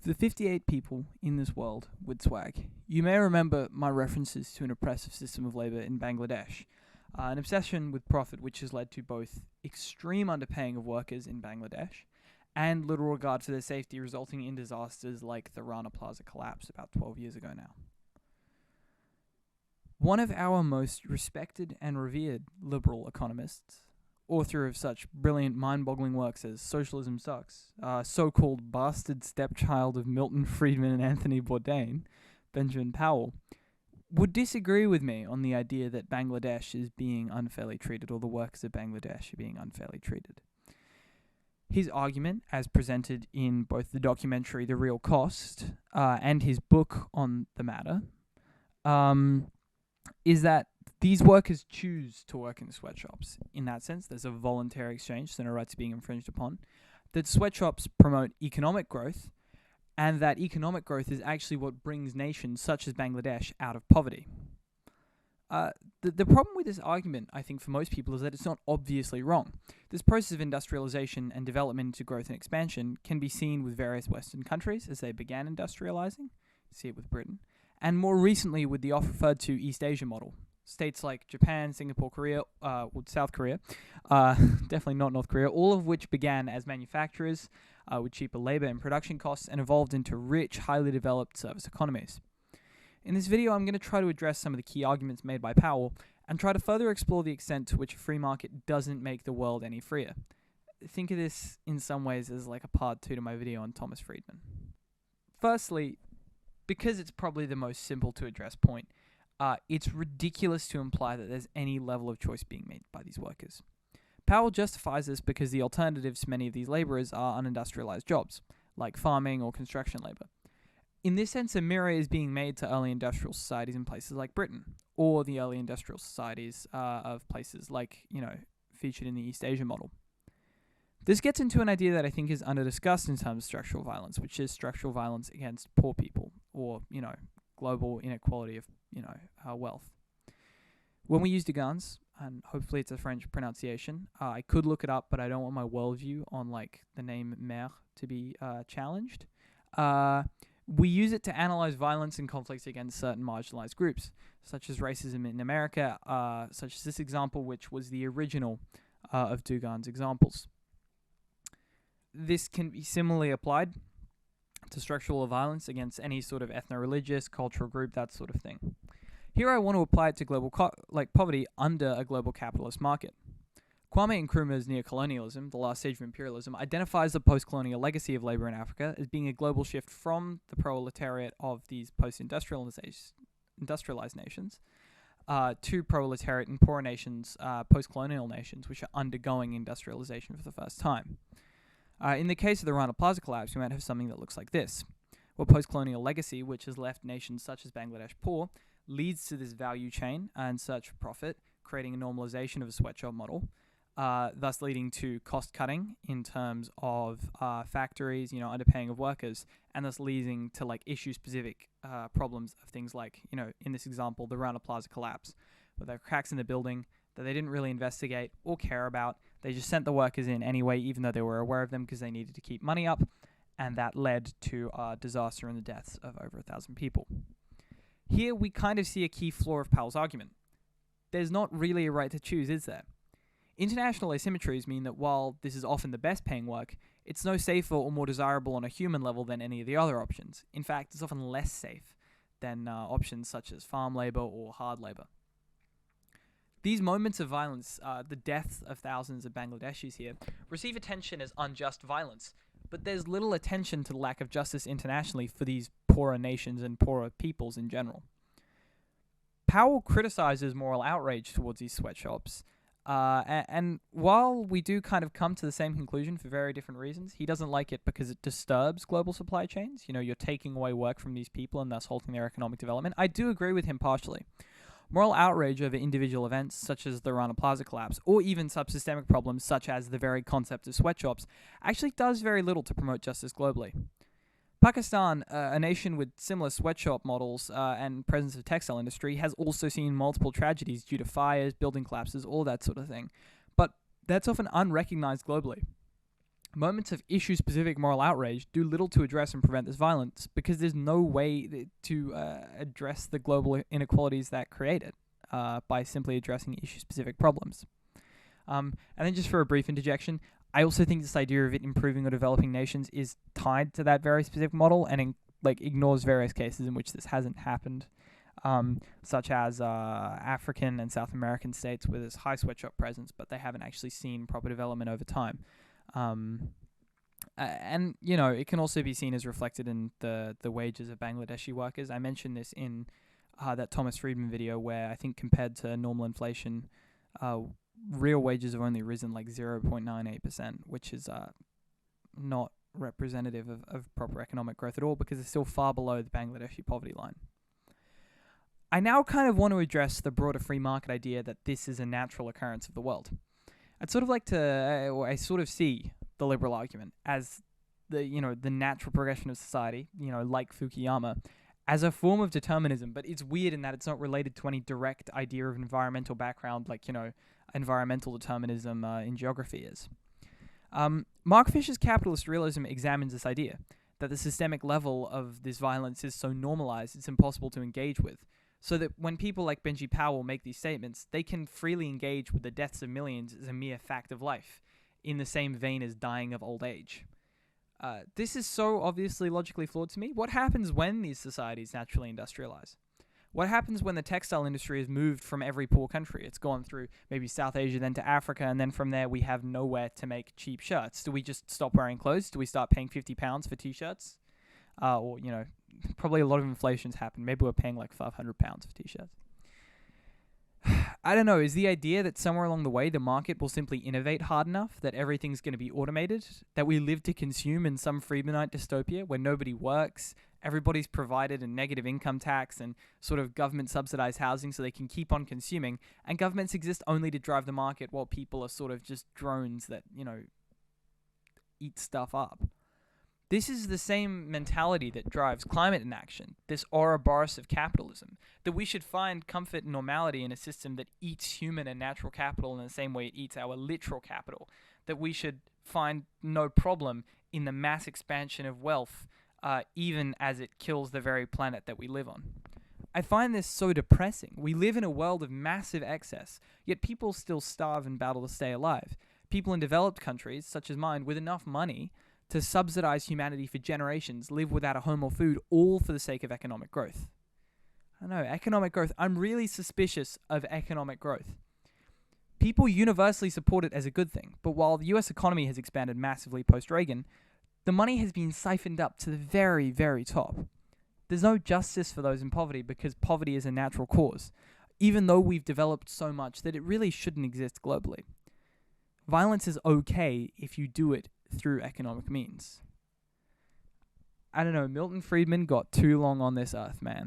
The 58 people in this world with swag. You may remember my references to an oppressive system of labour in Bangladesh, an obsession with profit which has led to both extreme underpaying of workers in Bangladesh and little regard for their safety, resulting in disasters like the Rana Plaza collapse about 12 years ago now. One of our most respected and revered liberal economists, author of such brilliant, mind-boggling works as Socialism Sucks, so-called bastard stepchild of Milton Friedman and Anthony Bourdain, Benjamin Powell, would disagree with me on the idea that Bangladesh is being unfairly treated, or the workers of Bangladesh are being unfairly treated. His argument, as presented in both the documentary The Real Cost and his book on the matter, is that these workers choose to work in sweatshops. In that sense, there's a voluntary exchange, so no rights being infringed upon. That sweatshops promote economic growth, and that economic growth is actually what brings nations such as Bangladesh out of poverty. The problem with this argument, I think, for most people is that it's not obviously wrong. This process of industrialization and development into growth and expansion can be seen with various Western countries as they began industrializing. See it with Britain. And more recently with the oft-referred-to East Asia model. States like Japan, Singapore, Korea, South Korea, definitely not North Korea, all of which began as manufacturers with cheaper labor and production costs and evolved into rich, highly developed service economies. In this video, I'm going to try to address some of the key arguments made by Powell and try to further explore the extent to which a free market doesn't make the world any freer. Think of this in some ways as like a part 2 to my video on Thomas Friedman. Firstly, because it's probably the most simple to address point, it's ridiculous to imply that there's any level of choice being made by these workers. Powell justifies this because the alternatives to many of these labourers are unindustrialized jobs, like farming or construction labour. In this sense, a mirror is being made to early industrial societies in places like Britain, or the early industrial societies of places like, featured in the East Asia model. This gets into an idea that I think is under-discussed in terms of structural violence, which is structural violence against poor people, or, global inequality of, wealth. When we use de guns, and hopefully it's a French pronunciation, I could look it up, but I don't want my worldview on, the name mère to be challenged. We use it to analyze violence and conflicts against certain marginalized groups, such as racism in America, such as this example, which was the original of Dugan's examples. This can be similarly applied to structural violence against any sort of ethno-religious, cultural group, that sort of thing. Here I want to apply it to global poverty under a global capitalist market. Kwame Nkrumah's neocolonialism, the last stage of imperialism, identifies the post-colonial legacy of labor in Africa as being a global shift from the proletariat of these post-industrialized nations to proletariat and poorer nations, post-colonial nations, which are undergoing industrialization for the first time. In the case of the Rana Plaza collapse, we might have something that looks like this, where post-colonial legacy, which has left nations such as Bangladesh poor, leads to this value chain and search for profit, creating a normalization of a sweatshop model, thus leading to cost-cutting in terms of factories, underpaying of workers, and thus leading to issue-specific problems of things like, in this example, the Rana Plaza collapse, where there are cracks in the building that they didn't really investigate or care about. They just sent the workers in anyway, even though they were aware of them because they needed to keep money up, and that led to disaster and the deaths of over 1,000 people. Here we kind of see a key flaw of Powell's argument. There's not really a right to choose, is there? International asymmetries mean that while this is often the best paying work, it's no safer or more desirable on a human level than any of the other options. In fact, it's often less safe than options such as farm labor or hard labor. These moments of violence, the deaths of thousands of Bangladeshis here, receive attention as unjust violence, but there's little attention to the lack of justice internationally for these poorer nations and poorer peoples in general. Powell criticizes moral outrage towards these sweatshops, and while we do kind of come to the same conclusion for very different reasons, he doesn't like it because it disturbs global supply chains. You're taking away work from these people and thus halting their economic development. I do agree with him partially. Moral outrage over individual events such as the Rana Plaza collapse, or even subsystemic problems such as the very concept of sweatshops, actually does very little to promote justice globally. Pakistan, a nation with similar sweatshop models and presence of textile industry, has also seen multiple tragedies due to fires, building collapses, all that sort of thing. But that's often unrecognized globally. Moments of issue-specific moral outrage do little to address and prevent this violence because there's no way to address the global inequalities that create it by simply addressing issue-specific problems. And then just for a brief interjection, I also think this idea of it improving or developing nations is tied to that very specific model and ignores various cases in which this hasn't happened, such as African and South American states with this high sweatshop presence, but they haven't actually seen proper development over time. And, it can also be seen as reflected in the wages of Bangladeshi workers. I mentioned this in that Thomas Friedman video where I think compared to normal inflation, real wages have only risen 0.98%, which is not representative of proper economic growth at all because it's still far below the Bangladeshi poverty line. I now kind of want to address the broader free market idea that this is a natural occurrence of the world. I'd sort of like to, I sort of see the liberal argument as the natural progression of society, like Fukuyama, as a form of determinism, but it's weird in that it's not related to any direct idea of environmental background like, environmental determinism in geography is. Mark Fisher's capitalist realism examines this idea, that the systemic level of this violence is so normalized it's impossible to engage with, so that when people like Benji Powell make these statements, they can freely engage with the deaths of millions as a mere fact of life, in the same vein as dying of old age. This is so obviously logically flawed to me. What happens when these societies naturally industrialize? What happens when the textile industry has moved from every poor country? It's gone through maybe South Asia, then to Africa, and then from there we have nowhere to make cheap shirts. Do we just stop wearing clothes? Do we start paying £50 for t-shirts? Or, probably a lot of inflation's happened. Maybe we're paying £500 for t-shirts. I don't know, is the idea that somewhere along the way the market will simply innovate hard enough that everything's going to be automated, that we live to consume in some Friedmanite dystopia where nobody works, everybody's provided a negative income tax and sort of government subsidized housing so they can keep on consuming, and governments exist only to drive the market while people are sort of just drones that, eat stuff up? This is the same mentality that drives climate inaction, this ouroborus of capitalism, that we should find comfort and normality in a system that eats human and natural capital in the same way it eats our literal capital, that we should find no problem in the mass expansion of wealth, even as it kills the very planet that we live on. I find this so depressing. We live in a world of massive excess, yet people still starve and battle to stay alive. People in developed countries, such as mine, with enough money to subsidize humanity for generations, live without a home or food, all for the sake of economic growth. I don't know, economic growth. I'm really suspicious of economic growth. People universally support it as a good thing, but while the US economy has expanded massively post-Reagan, the money has been siphoned up to the very, very top. There's no justice for those in poverty because poverty is a natural cause, even though we've developed so much that it really shouldn't exist globally. Violence is okay if you do it through economic means. I don't know, Milton Friedman got too long on this earth, man.